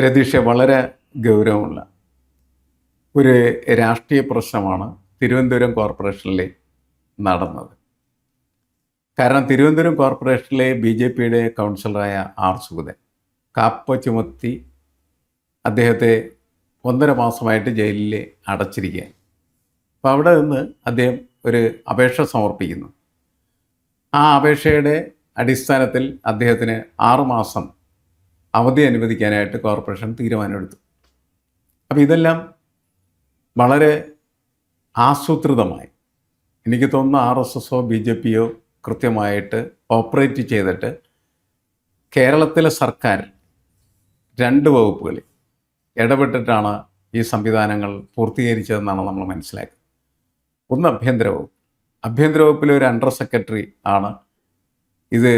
രതീഷ്, വളരെ ഗൗരവമുള്ള ഒരു രാഷ്ട്രീയ പ്രശ്നമാണ് തിരുവനന്തപുരം കോർപ്പറേഷനിൽ നടന്നത്. കാരണം തിരുവനന്തപുരം കോർപ്പറേഷനിലെ BJPയുടെ കൗൺസിലറായ ആർ സുഗതൻ കാപ്പ ചുമത്തി അദ്ദേഹത്തെ 1.5 മാസമായിട്ട് ജയിലിൽ അടച്ചിരിക്കുകയാണ്. അപ്പോൾ അവിടെ നിന്ന് അദ്ദേഹം ഒരു അപേക്ഷ സമർപ്പിക്കുന്നു. ആ അപേക്ഷയുടെ അടിസ്ഥാനത്തിൽ അദ്ദേഹത്തിന് 6 മാസം അവധി അനുവദിക്കാനായിട്ട് കോർപ്പറേഷൻ തീരുമാനമെടുത്തു. അപ്പോൾ ഇതെല്ലാം വളരെ ആസൂത്രിതമായി, എനിക്ക് തോന്നുന്നു RSSO BJPയോ കൃത്യമായിട്ട് ഓപ്പറേറ്റ് ചെയ്തിട്ട് കേരളത്തിലെ സർക്കാർ 2 വകുപ്പുകളിൽ ഇടപെട്ടിട്ടാണ് ഈ സംവിധാനങ്ങൾ പൂർത്തീകരിച്ചതെന്നാണ് നമ്മൾ മനസ്സിലാക്കുന്നത്. ഒന്ന് ആഭ്യന്തര വകുപ്പ്. ആഭ്യന്തര വകുപ്പിലെ ഒരു അണ്ടർ സെക്രട്ടറി ആണ് ഇത്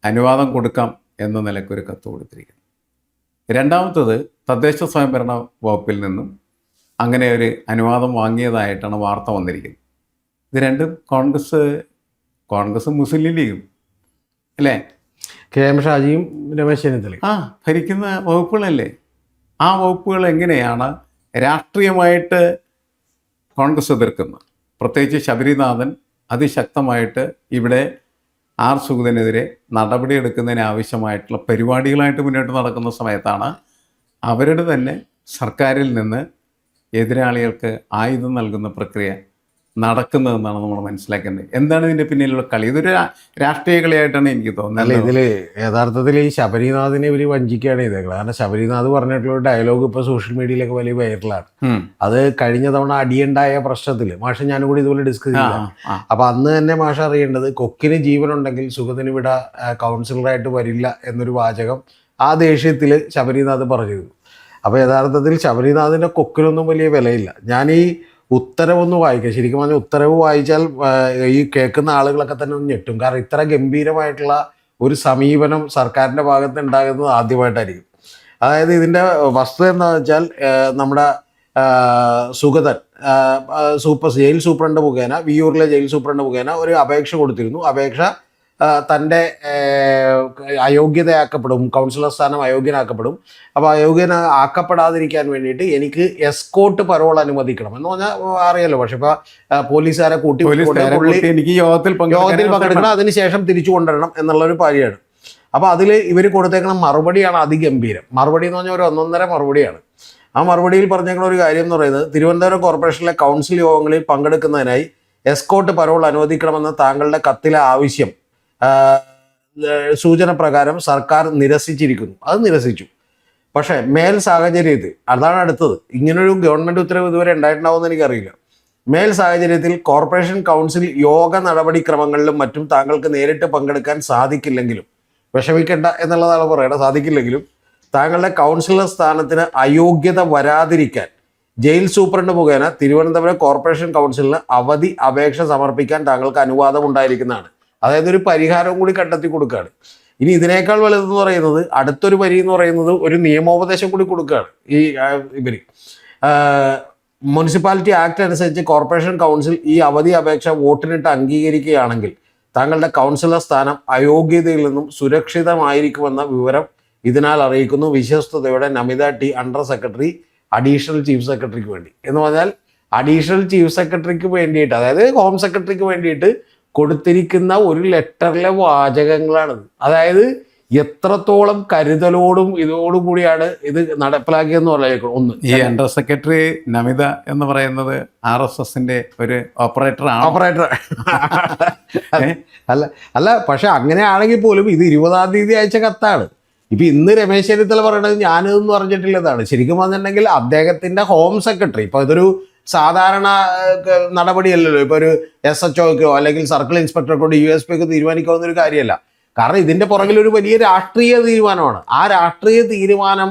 അനുവാദം കൊടുക്കാം എന്ന നിലയ്ക്കൊരു കത്ത് കൊടുത്തിരിക്കുന്നത്. രണ്ടാമത്തത് തദ്ദേശ സ്വയംഭരണ വകുപ്പിൽ നിന്നും അങ്ങനെ ഒരു അനുവാദം വാങ്ങിയതായിട്ടാണ് വാർത്ത വന്നിരിക്കുന്നത്. ഇത് രണ്ടും കോൺഗ്രസ് മുസ്ലിം ലീഗും അല്ലേ, KM ഷാജിയും രമേശ് ചെന്നിത്തലയും ഭരിക്കുന്ന വകുപ്പുകളല്ലേ. ആ വകുപ്പുകൾ എങ്ങനെയാണ് രാഷ്ട്രീയമായിട്ട് കോൺഗ്രസ് എതിർക്കുന്നത്? പ്രത്യേകിച്ച് ശബരിനാഥൻ അതിശക്തമായിട്ട് ഇവിടെ ആർ സുഗതനെതിരെ നടപടിയെടുക്കുന്നതിനാവശ്യമായിട്ടുള്ള പരിപാടികളായിട്ട് മുന്നോട്ട് നടക്കുന്ന സമയത്താണ് അവരുടെ തന്നെ സർക്കാരിൽ നിന്ന് എതിരാളികൾക്ക് ആയുധം നൽകുന്ന പ്രക്രിയ നടക്കുന്നതെന്നാണ് നമ്മൾ മനസ്സിലാക്കേണ്ടത്. എന്താണ് ഇതിൻ്റെ പിന്നിലുള്ള കളി? ഇതൊരു രാഷ്ട്രീയ കളിയായിട്ടാണ് എനിക്ക് തോന്നുന്നത്. അല്ല, ഇതിൽ യഥാർത്ഥത്തിൽ ഈ ശബരിനാഥിനെ ഇവർ വഞ്ചിക്കുകയാണ് ചെയ്തത്. കാരണം ശബരിനാഥ് പറഞ്ഞിട്ടുള്ള ഡയലോഗ് ഇപ്പോൾ സോഷ്യൽ മീഡിയയിലൊക്കെ വലിയ വൈറലാണ്. അത് കഴിഞ്ഞ തവണ അടിയുണ്ടായ പ്രശ്നത്തിൽ മാഷ് ഞാനും കൂടി ഇതുപോലെ ഡിസ്കസ് ചെയ്യാം. അപ്പം അന്ന് തന്നെ മാഷ് അറിയേണ്ടത് കൊക്കിന് ജീവനുണ്ടെങ്കിൽ സുഗതന് ഇവിടെ കൗൺസിലറായിട്ട് വരില്ല എന്നൊരു വാചകം ആ ദേഷ്യത്തിൽ ശബരിനാഥ് പറഞ്ഞിരുന്നു. അപ്പോൾ യഥാർത്ഥത്തിൽ ശബരിനാഥിൻ്റെ കൊക്കിനൊന്നും വലിയ വിലയില്ല. ഞാൻ ഈ ഉത്തരവൊന്ന് വായിക്കാം. ശരിക്കും പറഞ്ഞാൽ ഉത്തരവ് വായിച്ചാൽ ഈ കേൾക്കുന്ന ആളുകളൊക്കെ തന്നെ ഒന്ന് ഞെട്ടും. കാരണം ഇത്ര ഗംഭീരമായിട്ടുള്ള ഒരു സമീപനം സർക്കാരിൻ്റെ ഭാഗത്ത് ഉണ്ടാകുന്നത് ആദ്യമായിട്ടായിരിക്കും. അതായത് ഇതിൻ്റെ വസ്തുത എന്താണെന്ന് വെച്ചാൽ നമ്മുടെ സുഗതൻ ജയിൽ സൂപ്രണ്ട് മുഖേന, വിയ്യൂരിലെ ജയിൽ സൂപ്രണ്ട് മുഖേന ഒരു അപേക്ഷ കൊടുത്തിരുന്നു. അപേക്ഷ തൻ്റെ അയോഗ്യതയാക്കപ്പെടും, കൗൺസിലർ സ്ഥാനം അയോഗ്യനാക്കപ്പെടും. അപ്പോൾ ആക്കപ്പെടാതിരിക്കാൻ വേണ്ടിയിട്ട് എനിക്ക് എസ്കോർട്ട് പരോൾ അനുവദിക്കണം എന്ന് പറഞ്ഞാൽ അറിയാലോ. പക്ഷെ ഇപ്പോൾ പോലീസുകാരെ കൂട്ടി എനിക്ക് യോഗത്തിൽ പങ്കെടുക്കണം, അതിനുശേഷം തിരിച്ചു കൊണ്ടുവരണം എന്നുള്ളൊരു കാര്യമാണ്. അപ്പോൾ അതിൽ ഇവർ കൊടുത്തേക്കുന്ന മറുപടിയാണ് അതിഗംഭീരം. മറുപടി എന്ന് പറഞ്ഞാൽ ഒരു 1.5 മറുപടിയാണ്. ആ മറുപടിയിൽ പറഞ്ഞേക്കുന്ന ഒരു കാര്യം എന്ന് പറയുന്നത്, തിരുവനന്തപുരം കോർപ്പറേഷനിലെ കൗൺസിൽ യോഗങ്ങളിൽ പങ്കെടുക്കുന്നതിനായി എസ്കോർട്ട് പരോൾ അനുവദിക്കണമെന്ന താങ്കളുടെ കത്തിലെ ആവശ്യം സൂചന പ്രകാരം സർക്കാർ നിരസിച്ചിരിക്കുന്നു. അത് നിരസിച്ചു. പക്ഷേ മേൽ സാഹചര്യത്തിൽ, അതാണ് അടുത്തത്, ഇങ്ങനൊരു ഗവൺമെൻറ് ഉത്തരവ് ഇതുവരെ ഉണ്ടായിട്ടുണ്ടാവുമെന്ന് എനിക്കറിയില്ല. മേൽ സാഹചര്യത്തിൽ കോർപ്പറേഷൻ കൗൺസിൽ യോഗ നടപടിക്രമങ്ങളിലും മറ്റും താങ്കൾക്ക് നേരിട്ട് പങ്കെടുക്കാൻ സാധിക്കില്ലെങ്കിലും, വിഷമിക്കേണ്ട എന്നുള്ളതാണ് പറയുന്നത്, സാധിക്കില്ലെങ്കിലും താങ്കളുടെ കൗൺസിലർ സ്ഥാനത്തിന് അയോഗ്യത വരാതിരിക്കാൻ ജയിൽ സൂപ്രണ്ട് മുഖേന തിരുവനന്തപുരം കോർപ്പറേഷൻ കൗൺസിലിന് അവധി അപേക്ഷ സമർപ്പിക്കാൻ താങ്കൾക്ക് അനുവാദം ഉണ്ടായിരിക്കുന്നതാണ്. അതായത് ഒരു പരിഹാരവും കൂടി കണ്ടെത്തി കൊടുക്കുകയാണ്. ഇനി ഇതിനേക്കാൾ വലുതെന്ന് പറയുന്നത്, അടുത്തൊരു വരി എന്ന് പറയുന്നത് ഒരു നിയമോപദേശം കൂടി കൊടുക്കുകയാണ്. ഈ ഇവർ മുനിസിപ്പാലിറ്റി ആക്ട് അനുസരിച്ച് കോർപ്പറേഷൻ കൗൺസിൽ ഈ അവധി അപേക്ഷ വോട്ടിനിട്ട് അംഗീകരിക്കുകയാണെങ്കിൽ താങ്കളുടെ കൗൺസിലർ സ്ഥാനം അയോഗ്യതയിൽ നിന്നും സുരക്ഷിതമായിരിക്കുമെന്ന വിവരം ഇതിനാൽ അറിയിക്കുന്നു. വിശ്വസ്തയോടെ Namitha T, under secretary, additional chief സെക്രട്ടറിക്ക് വേണ്ടി. എന്ന് പറഞ്ഞാൽ അഡീഷണൽ ചീഫ് സെക്രട്ടറിക്ക് വേണ്ടിയിട്ട്, അതായത് ഹോം സെക്രട്ടറിക്ക് വേണ്ടിയിട്ട് കൊടുത്തിരിക്കുന്ന ഒരു ലെറ്ററിലെ വാചകങ്ങളാണിത്. അതായത് എത്രത്തോളം കരുതലോടും ഇതോടും കൂടിയാണ് ഇത് നടപ്പിലാക്കിയെന്ന് പറയുന്നത്. ഒന്ന്, ഈ അണ്ടർ സെക്രട്ടറി നമിത എന്ന് പറയുന്നത് RSSന്റെ ഒരു ഓപ്പറേറ്റർ. അല്ല പക്ഷെ അങ്ങനെയാണെങ്കിൽ പോലും ഇത് 20-ാം തീയതി അയച്ച കത്താണ്. ഇപ്പം ഇന്ന് രമേശ് ചെന്നിത്തല പറയണത് ഞാനിതൊന്നും അറിഞ്ഞിട്ടില്ലതാണ്. ശരിക്കും പറഞ്ഞിട്ടുണ്ടെങ്കിൽ അദ്ദേഹത്തിൻ്റെ ഹോം സെക്രട്ടറി, ഇപ്പോൾ ഇതൊരു സാധാരണ നടപടിയല്ലല്ലോ. ഇപ്പോൾ ഒരു SHOക്കോ അല്ലെങ്കിൽ സർക്കിൾ ഇൻസ്പെക്ടർക്കോ DSPക്കോ തീരുമാനിക്കാവുന്ന ഒരു കാര്യമല്ല. കാരണം ഇതിൻ്റെ പുറകിൽ ഒരു വലിയ രാഷ്ട്രീയ തീരുമാനമാണ്. ആ രാഷ്ട്രീയ തീരുമാനം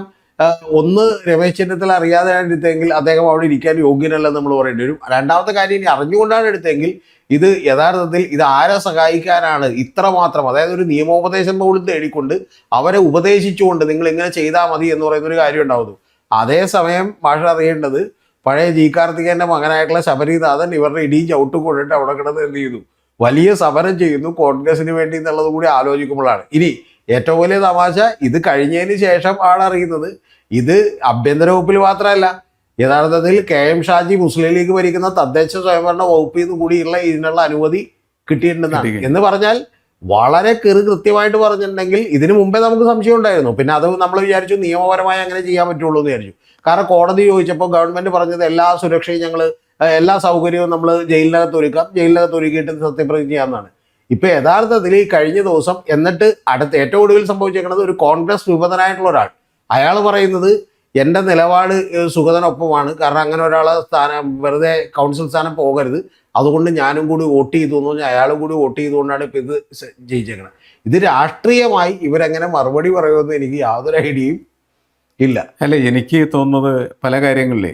ഒന്ന് രമേശ് ചെന്നിത്തല അറിയാതെ എടുത്തെങ്കിൽ അദ്ദേഹം അവിടെ ഇരിക്കാൻ യോഗ്യനല്ലെന്ന് നമ്മൾ പറയേണ്ടി വരും. രണ്ടാമത്തെ കാര്യം, ഇനി അറിഞ്ഞുകൊണ്ടാണ് എടുത്തെങ്കിൽ ഇത് യഥാർത്ഥത്തിൽ ഇത് ആരെ സഹായിക്കാനാണ് ഇത്രമാത്രം, അതായത് ഒരു നിയമോപദേശം പോലും തേടിക്കൊണ്ട് അവരെ ഉപദേശിച്ചുകൊണ്ട് നിങ്ങൾ ഇങ്ങനെ ചെയ്താൽ മതി എന്ന് പറയുന്നൊരു കാര്യം ഉണ്ടാവുന്നു. അതേസമയം ഭാഷ അറിയേണ്ടത്, പഴയ ജി കാർത്തികേയൻ്റെ മകനായിട്ടുള്ള ശബരിനാഥൻ ഇവരുടെ ഇടിയും ചവിട്ടും കൊണ്ടിട്ട് അവിടെ കിടന്ന് എന്ത് ചെയ്യുന്നു, വലിയ സമരം ചെയ്യുന്നു കോൺഗ്രസിന് വേണ്ടി എന്നുള്ളത് കൂടി ആലോചിക്കുമ്പോഴാണ്. ഇനി ഏറ്റവും വലിയ തമാശ ഇത് കഴിഞ്ഞതിന് ശേഷം ആണ് അറിയുന്നത് ഇത് ആഭ്യന്തര വകുപ്പിൽ മാത്രമല്ല, യഥാർത്ഥത്തിൽ KM ഷാജി മുസ്ലിം ലീഗ് ഭരിക്കുന്ന തദ്ദേശ സ്വയംഭരണ വകുപ്പിൽ നിന്ന് കൂടിയുള്ള ഇതിനുള്ള അനുമതി കിട്ടിയിട്ടുണ്ടെന്നാണ്. എന്ന് പറഞ്ഞാൽ വളരെ കൃത്യമായിട്ട് പറഞ്ഞിട്ടുണ്ടെങ്കിൽ ഇതിനു മുമ്പേ നമുക്ക് സംശയം ഉണ്ടായിരുന്നു. പിന്നെ അത് നമ്മൾ വിചാരിച്ചു നിയമപരമായി അങ്ങനെ ചെയ്യാൻ പറ്റുള്ളൂ എന്ന് വിചാരിച്ചു. കാരണം കോടതി ചോദിച്ചപ്പോൾ ഗവൺമെന്റ് പറഞ്ഞത് എല്ലാ സുരക്ഷയും ഞങ്ങൾ എല്ലാ സൗകര്യവും നമ്മൾ ജയിലിനകത്ത് ഒരുക്കാം, ജയിലിനകത്ത് ഒരുക്കിയിട്ട് സത്യപ്രതിജ്ഞ ചെയ്യാമെന്നാണ്. ഇപ്പൊ യഥാർത്ഥത്തിൽ ഈ കഴിഞ്ഞ ദിവസം എന്നിട്ട് അടുത്ത ഏറ്റവും ഒടുവിൽ സംഭവിച്ചേക്കുന്നത് ഒരു കോൺഗ്രസ് വിമതനായിട്ടുള്ള ഒരാൾ, അയാൾ പറയുന്നത് എൻ്റെ നിലപാട് സുഗതനൊപ്പമാണ്, കാരണം അങ്ങനെ ഒരാളെ സ്ഥാനം വെറുതെ കൗൺസിൽ സ്ഥാനം പോകരുത്, അതുകൊണ്ട് ഞാനും കൂടി വോട്ട് ചെയ്തു എന്ന് പറഞ്ഞാൽ അയാളും കൂടി വോട്ട് ചെയ്തുകൊണ്ടാണ് ഇപ്പം ഇത് ജയിച്ചേക്കുന്നത്. ഇത് രാഷ്ട്രീയമായി ഇവരെങ്ങനെ മറുപടി പറയുമെന്ന് എനിക്ക് യാതൊരു ഐഡിയയും ഇല്ല. അല്ല, എനിക്ക് തോന്നുന്നത് പല കാര്യങ്ങളിലേ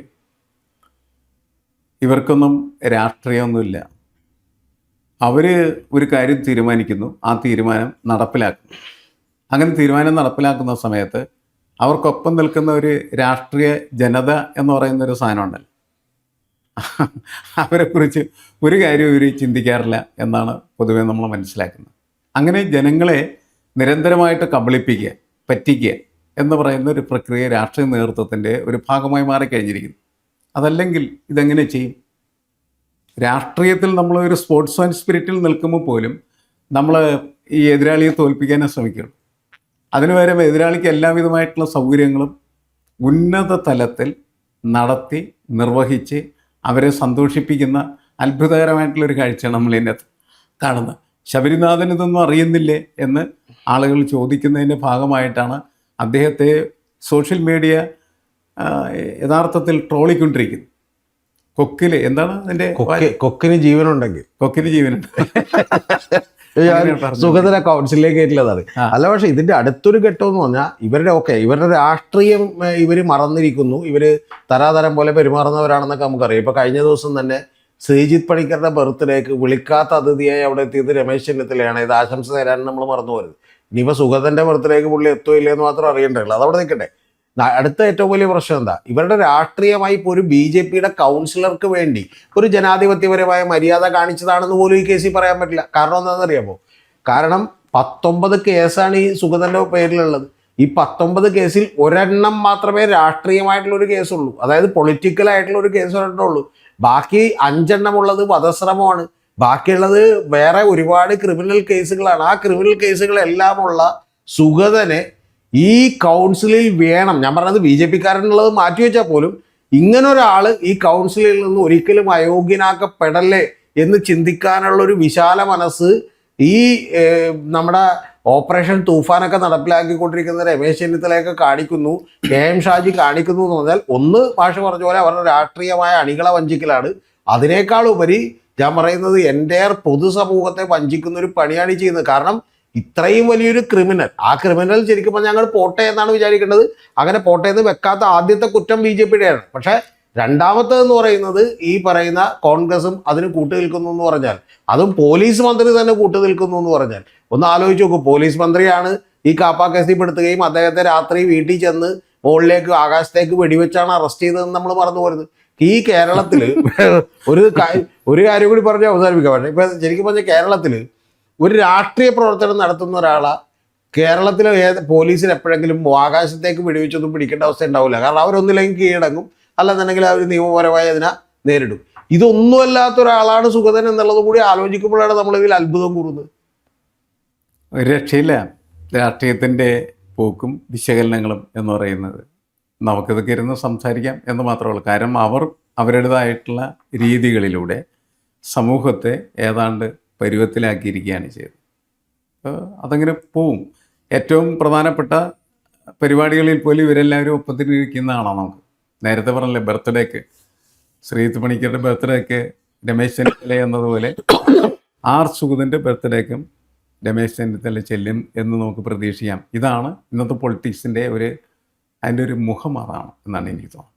ഇവർക്കൊന്നും രാഷ്ട്രീയമൊന്നുമില്ല. അവർ ഒരു കാര്യം തീരുമാനിക്കുന്നു, ആ തീരുമാനം നടപ്പിലാക്കുന്നു. അങ്ങനെ തീരുമാനം നടപ്പിലാക്കുന്ന സമയത്ത് അവർക്കൊപ്പം നിൽക്കുന്ന ഒരു രാഷ്ട്രീയ ജനത എന്ന് പറയുന്ന ഒരു സാധനം ഉണ്ടല്ലോ, അവരെക്കുറിച്ച് ഒരു കാര്യം ഇവർ ചിന്തിക്കാറില്ല എന്നാണ് പൊതുവെ നമ്മൾ മനസ്സിലാക്കുന്നത്. അങ്ങനെ ജനങ്ങളെ നിരന്തരമായിട്ട് കബളിപ്പിക്കുക, പറ്റിക്കുക എന്ന് പറയുന്ന ഒരു പ്രക്രിയ രാഷ്ട്രീയ നേതൃത്വത്തിൻ്റെ ഒരു ഭാഗമായി മാറിക്കഴിഞ്ഞിരിക്കുന്നു. അതല്ലെങ്കിൽ ഇതെങ്ങനെ ചെയ്യും? രാഷ്ട്രീയത്തിൽ നമ്മൾ ഒരു സ്പോർട്സ്മാൻ സ്പിരിറ്റിൽ നിൽക്കുമ്പോൾ പോലും നമ്മൾ ഈ എതിരാളിയെ തോൽപ്പിക്കാനേ ശ്രമിക്കുകയുള്ളൂ. അതിനു പകരം എതിരാളിക്ക് എല്ലാവിധമായിട്ടുള്ള സൗകര്യങ്ങളും ഉന്നത തലത്തിൽ നടത്തി നിർവഹിച്ച് അവരെ സന്തോഷിപ്പിക്കുന്ന അത്ഭുതകരമായിട്ടുള്ളൊരു കാഴ്ചയാണ് നമ്മൾ ഇതിനകത്ത് കാണുന്നത്. ശബരിനാഥൻ ഇതൊന്നും അറിയുന്നില്ലേ എന്ന് ആളുകൾ ചോദിക്കുന്നതിൻ്റെ ഭാഗമായിട്ടാണ് അദ്ദേഹത്തെ സോഷ്യൽ മീഡിയ യഥാർത്ഥത്തിൽ ട്രോളിക്കൊണ്ടിരിക്കുന്നത്. കൊക്കില് എന്താണ് അതിൻ്റെ കൊക്കിന് ജീവനുണ്ടെങ്കിൽ കൊക്കിന് ജീവനുണ്ട് സുഗതനെ കൗൺസിലിലേക്ക് കയറ്റില്ലതാണ്. അല്ല, പക്ഷെ ഇതിന്റെ അടുത്തൊരു ഘട്ടം എന്ന് പറഞ്ഞാൽ ഇവരുടെ രാഷ്ട്രീയം ഇവർ മറന്നിരിക്കുന്നു, ഇവര് തരാതരം പോലെ പെരുമാറുന്നവരാണെന്നൊക്കെ നമുക്കറിയാം. ഇപ്പൊ കഴിഞ്ഞ ദിവസം തന്നെ ശ്രീജിത്ത് പണിക്കരുടെ ബർത്ത്ഡേക്ക് വിളിക്കാത്ത അതിഥിയായി അവിടെ എത്തിയത് രമേശ് ചെന്നിത്തലയാണ്. ഇത് ആശംസ തരാൻ നമ്മൾ മറന്നു പോരുത്. ഇനിയിപ്പോൾ സുഗതന്റെ ബർത്ത്ഡേക്ക് പുള്ളി എത്തുമോ ഇല്ലയെന്ന് മാത്രം അറിയണ്ടല്ലോ, അതവിടെ നിൽക്കട്ടെ. അടുത്ത ഏറ്റവും വലിയ പ്രശ്നം എന്താ, ഇവരുടെ രാഷ്ട്രീയമായി ഇപ്പോൾ ഒരു BJPയുടെ കൗൺസിലർക്ക് വേണ്ടി ഒരു ജനാധിപത്യപരമായ മര്യാദ കാണിച്ചതാണെന്ന് പോലും ഈ കേസിൽ പറയാൻ പറ്റില്ല. കാരണം എന്താണെന്നറിയാമോ? കാരണം 19 കേസാണ് ഈ സുഗതന്റെ പേരിലുള്ളത്. ഈ 19 കേസിൽ ഒരെണ്ണം മാത്രമേ രാഷ്ട്രീയമായിട്ടുള്ളൊരു കേസുള്ളൂ, അതായത് പൊളിറ്റിക്കലായിട്ടുള്ള ഒരു കേസ് ഒരെണ്ണമുള്ളൂ. ബാക്കി 5 എണ്ണമുള്ളത് വധശ്രമമാണ്. ബാക്കിയുള്ളത് വേറെ ഒരുപാട് ക്രിമിനൽ കേസുകളാണ്. ആ ക്രിമിനൽ കേസുകളെല്ലാമുള്ള സുഗതനെ ഈ കൗൺസിലിൽ വേണം. ഞാൻ പറഞ്ഞത് BJPക്കാരനുള്ളത് മാറ്റിവെച്ചാൽ പോലും ഇങ്ങനൊരാൾ ഈ കൗൺസിലിൽ നിന്ന് ഒരിക്കലും അയോഗ്യനാക്കപ്പെടല്ലേ എന്ന് ചിന്തിക്കാനുള്ളൊരു വിശാല മനസ്സ് ഈ നമ്മുടെ ഓപ്പറേഷൻ തൂഫാനൊക്കെ നടപ്പിലാക്കിക്കൊണ്ടിരിക്കുന്ന രമേശ് ചെന്നിത്തലയൊക്കെ കാണിക്കുന്നു, KM ഷാജി കാണിക്കുന്നു എന്ന് പറഞ്ഞാൽ, ഒന്ന് ഭാഷ പറഞ്ഞ പോലെ അവരുടെ രാഷ്ട്രീയമായ അണികളെ വഞ്ചിക്കലാണ്. അതിനേക്കാൾ ഉപരി ഞാൻ പറയുന്നത് എൻ്റെയർ പൊതുസമൂഹത്തെ വഞ്ചിക്കുന്ന ഒരു പണിയാണ് ചെയ്യുന്നത്. കാരണം ഇത്രയും വലിയൊരു ക്രിമിനൽ, ആ ക്രിമിനൽ ശരിക്കും പറഞ്ഞാൽ ഞങ്ങൾ പോട്ടെ എന്നാണ് വിചാരിക്കേണ്ടത്. അങ്ങനെ പോട്ടെന്ന് വെക്കാത്ത ആദ്യത്തെ കുറ്റം BJPയുടെയാണ്. പക്ഷേ രണ്ടാമത്തേതെന്ന് പറയുന്നത് ഈ പറയുന്ന കോൺഗ്രസും അതിന് കൂട്ടുനിൽക്കുന്നു എന്ന് പറഞ്ഞാൽ, അതും പോലീസ് മന്ത്രി തന്നെ കൂട്ടുനിൽക്കുന്നു എന്ന് പറഞ്ഞാൽ, ഒന്ന് ആലോചിച്ച് നോക്കൂ. പോലീസ് മന്ത്രിയാണ് ഈ കാപ്പ കേസിൽ പെടുത്തുകയും അദ്ദേഹത്തെ രാത്രി വീട്ടിൽ ചെന്ന് മുകളിലേക്ക് ആകാശത്തേക്ക് വെടിവെച്ചാണ് അറസ്റ്റ് ചെയ്തതെന്ന് നമ്മൾ മറന്നു പോരുന്നത്. ഈ കേരളത്തിൽ ഒരു കാര്യം കൂടി പറഞ്ഞ് അവസാനിപ്പിക്കാം. പക്ഷേ ഇപ്പം ശരിക്കും പറഞ്ഞാൽ കേരളത്തിൽ ഒരു രാഷ്ട്രീയ പ്രവർത്തനം നടത്തുന്ന ഒരാളെ കേരളത്തിലെ പോലീസിന് എപ്പോഴെങ്കിലും ആകാശത്തേക്ക് വെടിവെച്ചൊന്നും പിടിക്കേണ്ട അവസ്ഥ ഉണ്ടാവില്ല. കാരണം അവരൊന്നില്ലെങ്കിൽ കീഴടങ്ങും, അല്ലെന്നുണ്ടെങ്കിൽ അവർ നിയമപരമായി അതിനെ നേരിടും. ഇതൊന്നും അല്ലാത്ത ഒരാളാണ് സുഗതൻ എന്നുള്ളത് കൂടി ആലോചിക്കുമ്പോഴാണ് നമ്മളിതിൽ അത്ഭുതം കൂറുന്നത്. ഒരു രക്ഷയില്ല. രാഷ്ട്രീയത്തിൻ്റെ പോക്കും വിശകലനങ്ങളും എന്ന് പറയുന്നത് നമുക്കിതൊക്കെ ഇരുന്ന് സംസാരിക്കാം എന്ന് മാത്രമേ ഉള്ളൂ. കാരണം അവർ അവരുടേതായിട്ടുള്ള രീതികളിലൂടെ സമൂഹത്തെ ഏതാണ്ട് പരുവത്തിലാക്കിയിരിക്കുകയാണ് ചെയ്തത്. അതങ്ങനെ പോവും. ഏറ്റവും പ്രധാനപ്പെട്ട പരിപാടികളിൽ പോലും ഇവരെല്ലാവരും ഒപ്പത്തിനിരിക്കുന്നതാണോ നമുക്ക്. നേരത്തെ പറഞ്ഞില്ലേ, ബർത്ത്ഡേക്ക് ശ്രീജിത്ത് പണിക്കരുടെ ബർത്ത്ഡേക്ക് രമേശ് ചെന്നിത്തല എന്നതുപോലെ സുഗതൻ്റെ ബർത്ത്ഡേക്കും രമേശ് ചെന്നിത്തല ചെല്ലും എന്ന് നമുക്ക് പ്രതീക്ഷിക്കാം. ഇതാണ് ഇന്നത്തെ പൊളിറ്റിക്സിൻ്റെ അതിൻ്റെ ഒരു മുഖം, അതാണ് എന്നാണ് എനിക്ക് തോന്നുന്നത്.